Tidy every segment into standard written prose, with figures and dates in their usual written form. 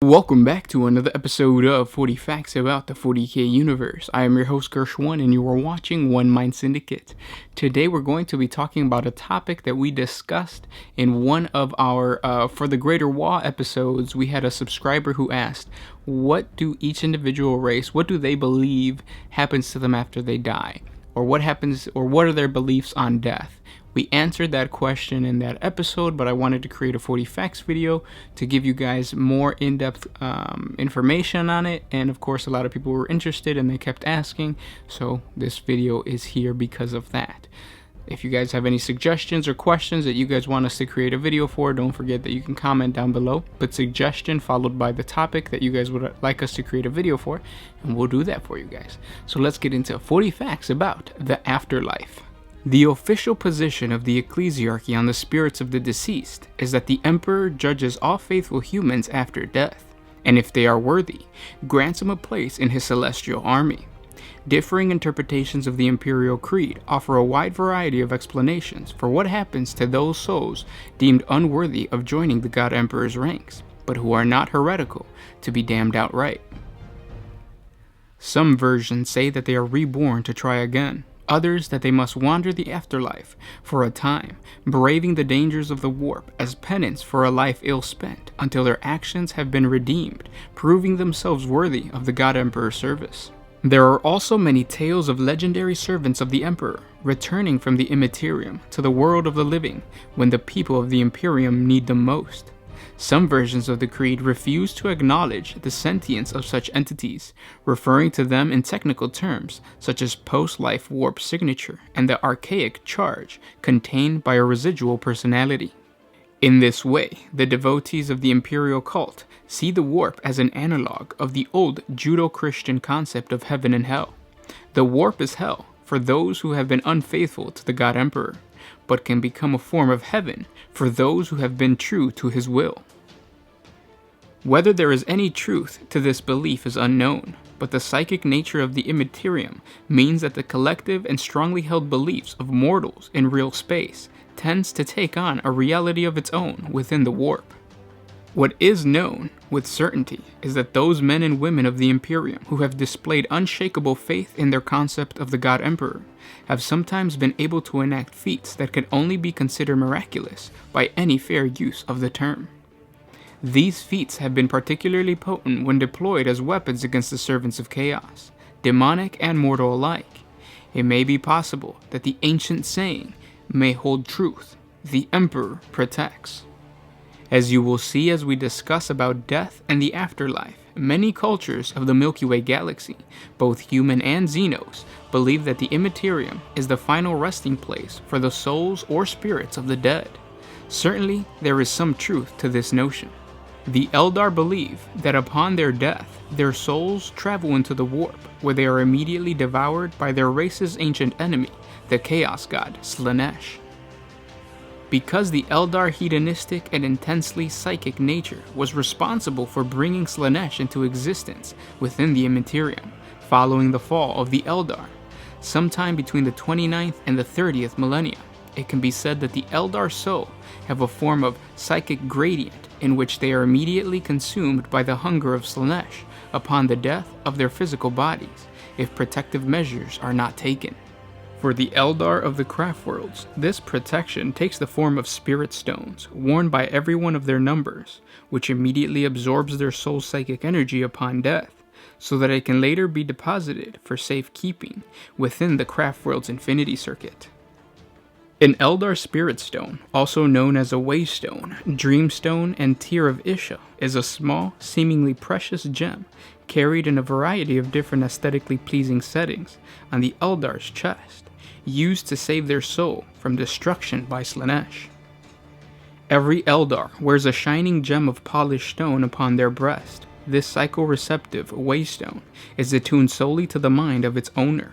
Welcome back to another episode of 40 Facts About the 40K Universe. I am your host Gershwin and you are watching One Mind Syndicate. Today we're going to be talking about a topic that we discussed in one of our For the Greater War episodes. We had a subscriber who asked, what do each individual race, what do they believe happens to them after they die? Or what happens, or what are their beliefs on death? We answered that question in that episode, but I wanted to create a 40 Facts video to give you guys more in-depth information on it. And of course, a lot of people were interested and they kept asking. So this video is here because of that. If you guys have any suggestions or questions that you guys want us to create a video for, don't forget that you can comment down below. Put suggestion followed by the topic that you guys would like us to create a video for, and we'll do that for you guys. So let's get into 40 Facts About the Afterlife. The official position of the ecclesiarchy on the spirits of the deceased is that the emperor judges all faithful humans after death, and if they are worthy, grants them a place in his celestial army. Differing interpretations of the imperial creed offer a wide variety of explanations for what happens to those souls deemed unworthy of joining the God Emperor's ranks, but who are not heretical to be damned outright. Some versions say that they are reborn to try again. Others that they must wander the afterlife for a time, braving the dangers of the warp as penance for a life ill spent until their actions have been redeemed, proving themselves worthy of the God Emperor's service. There are also many tales of legendary servants of the Emperor returning from the Immaterium to the world of the living when the people of the Imperium need them most. Some versions of the creed refuse to acknowledge the sentience of such entities, referring to them in technical terms such as post-life warp signature and the archaic charge contained by a residual personality. In this way, the devotees of the imperial cult see the warp as an analog of the old Judeo-Christian concept of heaven and hell. The warp is hell for those who have been unfaithful to the God Emperor, but can become a form of heaven for those who have been true to his will. Whether there is any truth to this belief is unknown, but the psychic nature of the Immaterium means that the collective and strongly held beliefs of mortals in real space tends to take on a reality of its own within the warp. What is known with certainty is that those men and women of the Imperium who have displayed unshakable faith in their concept of the God Emperor have sometimes been able to enact feats that can only be considered miraculous by any fair use of the term. These feats have been particularly potent when deployed as weapons against the servants of chaos, demonic and mortal alike. It may be possible that the ancient saying may hold truth: the Emperor protects. As you will see as we discuss about death and the afterlife, many cultures of the Milky Way galaxy, both human and Xenos, believe that the Immaterium is the final resting place for the souls or spirits of the dead. Certainly, there is some truth to this notion. The Eldar believe that upon their death, their souls travel into the warp, where they are immediately devoured by their race's ancient enemy, the Chaos God Slaanesh. Because the Eldar hedonistic and intensely psychic nature was responsible for bringing Slaanesh into existence within the Immaterium, following the fall of the Eldar, sometime between the 29th and the 30th millennia, it can be said that the Eldar soul have a form of psychic gradient in which they are immediately consumed by the hunger of Slaanesh upon the death of their physical bodies, if protective measures are not taken. For the Eldar of the craft worlds, this protection takes the form of spirit stones, worn by every one of their numbers, which immediately absorbs their soul's psychic energy upon death, so that it can later be deposited for safekeeping within the craft world's infinity circuit. An Eldar Spirit Stone, also known as a Waystone, Dreamstone, and Tear of Isha, is a small, seemingly precious gem carried in a variety of different aesthetically pleasing settings on the Eldar's chest, used to save their soul from destruction by Slaanesh. Every Eldar wears a shining gem of polished stone upon their breast. This psychoreceptive Waystone is attuned solely to the mind of its owner.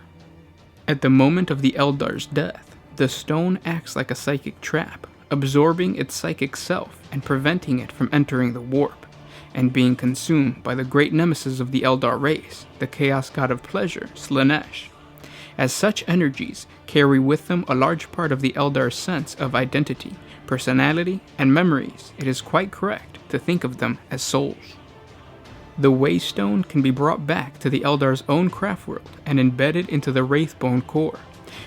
At the moment of the Eldar's death, the stone acts like a psychic trap, absorbing its psychic self and preventing it from entering the warp, and being consumed by the great nemesis of the Eldar race, the Chaos God of Pleasure, Slaanesh. As such energies carry with them a large part of the Eldar's sense of identity, personality, and memories, it is quite correct to think of them as souls. The Waystone can be brought back to the Eldar's own craft world and embedded into the Wraithbone core,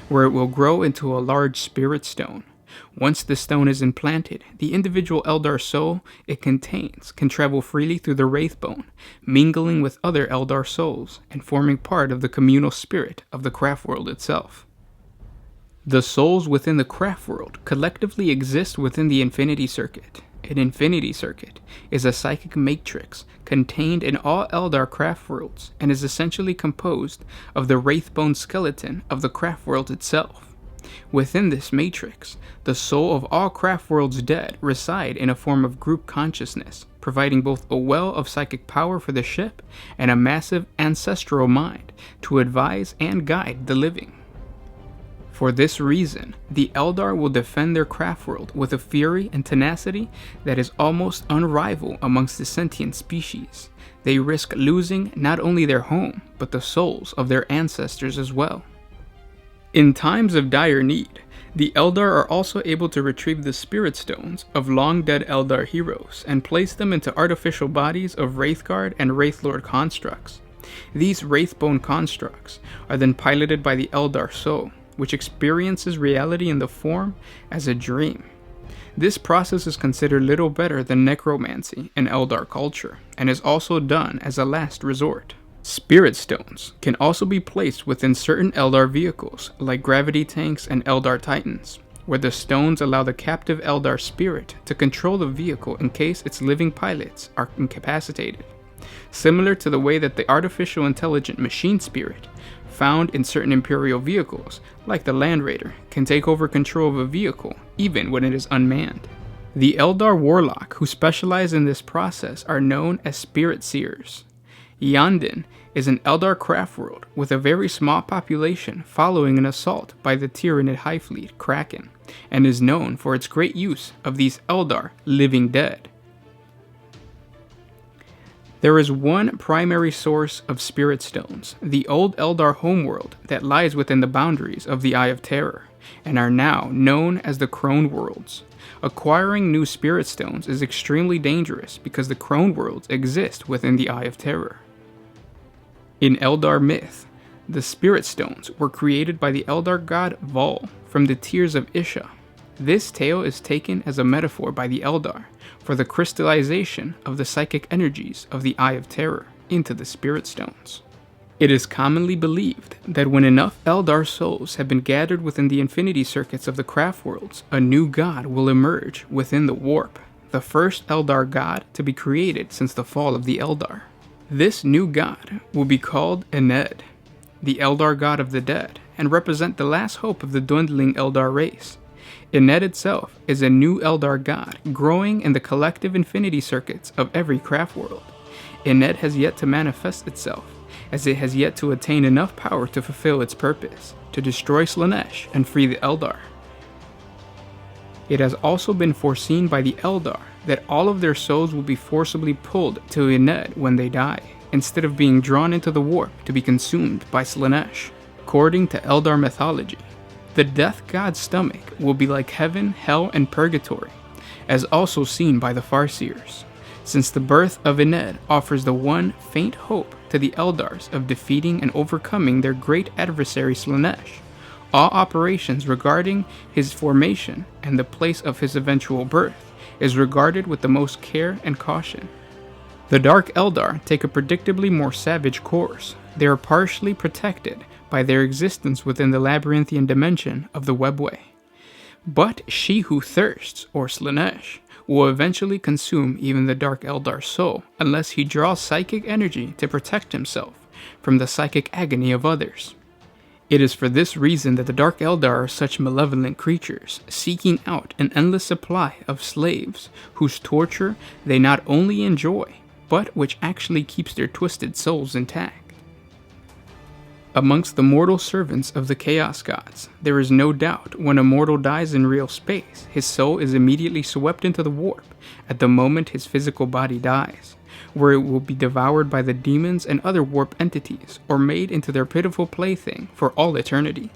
where it will grow into a large spirit stone. Once the stone is implanted, the individual Eldar soul it contains can travel freely through the Wraithbone, mingling with other Eldar souls and forming part of the communal spirit of the craft world itself. The souls within the craft world collectively exist within the Infinity Circuit. An Infinity Circuit is a psychic matrix contained in all Eldar craft worlds and is essentially composed of the Wraithbone skeleton of the craft world itself. Within this matrix, the soul of all craft worlds dead reside in a form of group consciousness, providing both a well of psychic power for the ship and a massive ancestral mind to advise and guide the living. For this reason, the Eldar will defend their craft world with a fury and tenacity that is almost unrivaled amongst the sentient species. They risk losing not only their home, but the souls of their ancestors as well. In times of dire need, the Eldar are also able to retrieve the spirit stones of long-dead Eldar heroes and place them into artificial bodies of Wraithguard and Wraithlord constructs. These Wraithbone constructs are then piloted by the Eldar soul, which experiences reality in the form as a dream. This process is considered little better than necromancy in Eldar culture, and is also done as a last resort. Spirit stones can also be placed within certain Eldar vehicles, like gravity tanks and Eldar Titans, where the stones allow the captive Eldar spirit to control the vehicle in case its living pilots are incapacitated. Similar to the way that the artificial intelligent machine spirit found in certain Imperial vehicles, like the Land Raider, can take over control of a vehicle even when it is unmanned. The Eldar Warlock who specialize in this process are known as Spirit Seers. Yandin is an Eldar craft world with a very small population following an assault by the Tyranid High Fleet Kraken, and is known for its great use of these Eldar living dead. There is one primary source of spirit stones, the old Eldar homeworld that lies within the boundaries of the Eye of Terror, and are now known as the Crone Worlds. Acquiring new spirit stones is extremely dangerous because the Crone Worlds exist within the Eye of Terror. In Eldar myth, the spirit stones were created by the Eldar god Vol from the tears of Isha. This tale is taken as a metaphor by the Eldar for the crystallization of the psychic energies of the Eye of Terror into the spirit stones. It is commonly believed that when enough Eldar souls have been gathered within the infinity circuits of the craft worlds, a new god will emerge within the warp, the first Eldar god to be created since the fall of the Eldar. This new god will be called Ened, the Eldar god of the dead, and represent the last hope of the dwindling Eldar race. Ened itself is a new Eldar god, growing in the collective infinity circuits of every craft world. Ened has yet to manifest itself, as it has yet to attain enough power to fulfill its purpose, to destroy Slaanesh and free the Eldar. It has also been foreseen by the Eldar that all of their souls will be forcibly pulled to Ened when they die, instead of being drawn into the warp to be consumed by Slaanesh. According to Eldar mythology, the death god's stomach will be like heaven, hell, and purgatory, as also seen by the Farseers, since the birth of Ened offers the one faint hope to the Eldars of defeating and overcoming their great adversary Slaanesh. All operations regarding his formation and the place of his eventual birth is regarded with the most care and caution. The Dark Eldar take a predictably more savage course. They are partially protected by their existence within the labyrinthian dimension of the Webway. But she who thirsts, or Slaanesh, will eventually consume even the Dark Eldar's soul unless he draws psychic energy to protect himself from the psychic agony of others. It is for this reason that the Dark Eldar are such malevolent creatures, seeking out an endless supply of slaves whose torture they not only enjoy, but which actually keeps their twisted souls intact. Amongst the mortal servants of the Chaos Gods, there is no doubt when a mortal dies in real space, his soul is immediately swept into the warp at the moment his physical body dies, where it will be devoured by the demons and other warp entities, or made into their pitiful plaything for all eternity.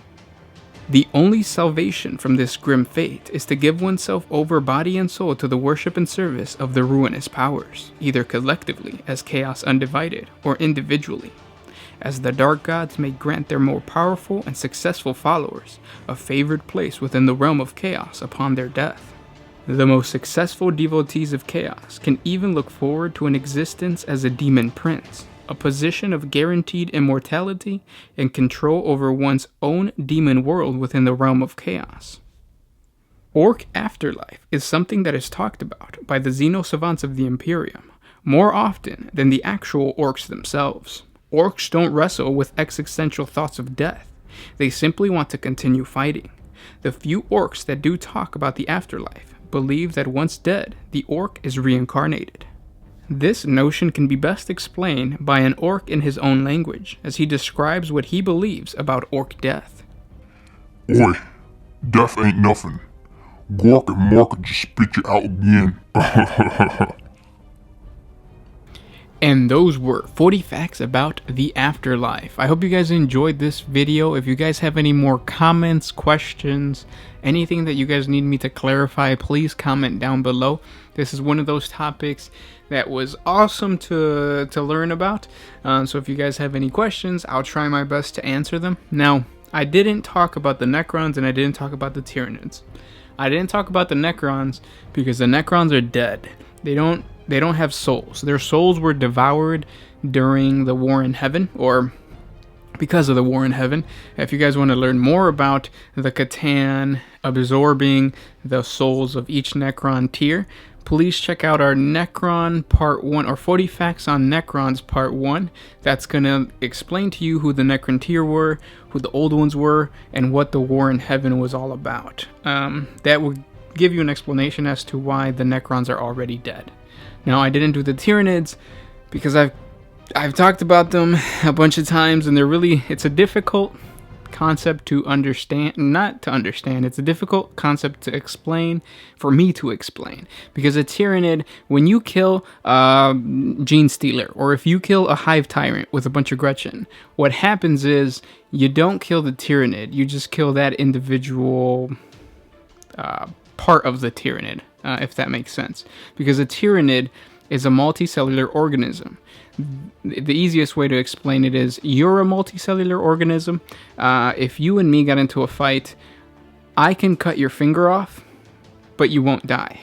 The only salvation from this grim fate is to give oneself over body and soul to the worship and service of the ruinous powers, either collectively as Chaos Undivided or individually, as the Dark Gods may grant their more powerful and successful followers a favored place within the realm of Chaos upon their death. The most successful devotees of Chaos can even look forward to an existence as a demon prince, a position of guaranteed immortality and control over one's own demon world within the realm of Chaos. Orc Afterlife is something that is talked about by the xeno-savants of the Imperium more often than the actual orcs themselves. Orcs don't wrestle with existential thoughts of death. They simply want to continue fighting. The few orcs that do talk about the afterlife believe that once dead, the orc is reincarnated. This notion can be best explained by an orc in his own language, as he describes what he believes about orc death. Oi, death ain't nothing. Gork and Mark could just spit you out again. And those were 40 facts about the afterlife. I hope you guys enjoyed this video. If you guys have any more comments, questions, anything that you guys need me to clarify, please comment down below. This is one of those topics that was awesome to learn about. So if you guys have any questions, I'll try my best to answer them. Now, I didn't talk about the Necrons and I didn't talk about the Tyranids. I didn't talk about the Necrons because the Necrons are dead. They don't have souls. Their souls were devoured during the War in Heaven, or because of the War in Heaven. If you guys want to learn more about the Catan absorbing the souls of each Necron tier, please check out our Necron Part 1, or 40 Facts on Necrons Part 1. That's going to explain to you who the Necron tier were, who the old ones were, and what the War in Heaven was all about. That will give you an explanation as to why the Necrons are already dead. Now, I didn't do the Tyranids because I've talked about them a bunch of times, and it's a difficult concept to understand, it's a difficult concept to explain, for me to explain, because a Tyranid, when you kill a Gene Stealer, or if you kill a Hive Tyrant with a bunch of Gretchen, what happens is, you don't kill the Tyranid, you just kill that individual part of the Tyranid, if that makes sense, because a Tyranid is a multicellular organism. The easiest way to explain it is, you're a multicellular organism. If you and me got into a fight, I can cut your finger off, but you won't die.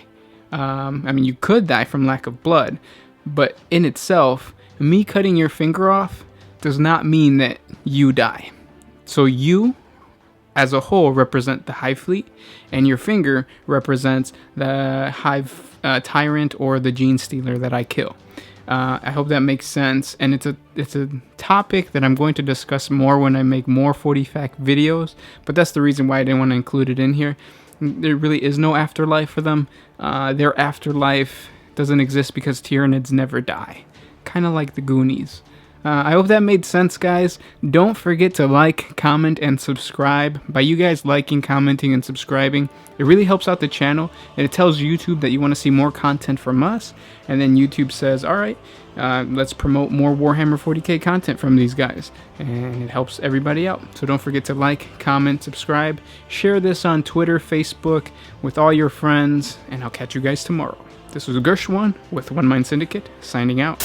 I mean, you could die from lack of blood, but in itself, me cutting your finger off does not mean that you die. So you, as a whole, represent the Hive Fleet, and your finger represents the Hive Tyrant or the Gene Stealer that I kill. I hope that makes sense, and it's a topic that I'm going to discuss more when I make more 40 fact videos, but that's the reason why I didn't want to include it in here. There really is no afterlife for them. Their afterlife doesn't exist because Tyranids never die, kind of like the Goonies. I hope that made sense, guys. Don't forget to like, comment, and subscribe. By you guys liking, commenting, and subscribing, it really helps out the channel, and it tells YouTube that you want to see more content from us, and then YouTube says, alright, let's promote more Warhammer 40K content from these guys, and it helps everybody out. So don't forget to like, comment, subscribe, share this on Twitter, Facebook, with all your friends, and I'll catch you guys tomorrow. This was Gershwan with One Mind Syndicate, signing out.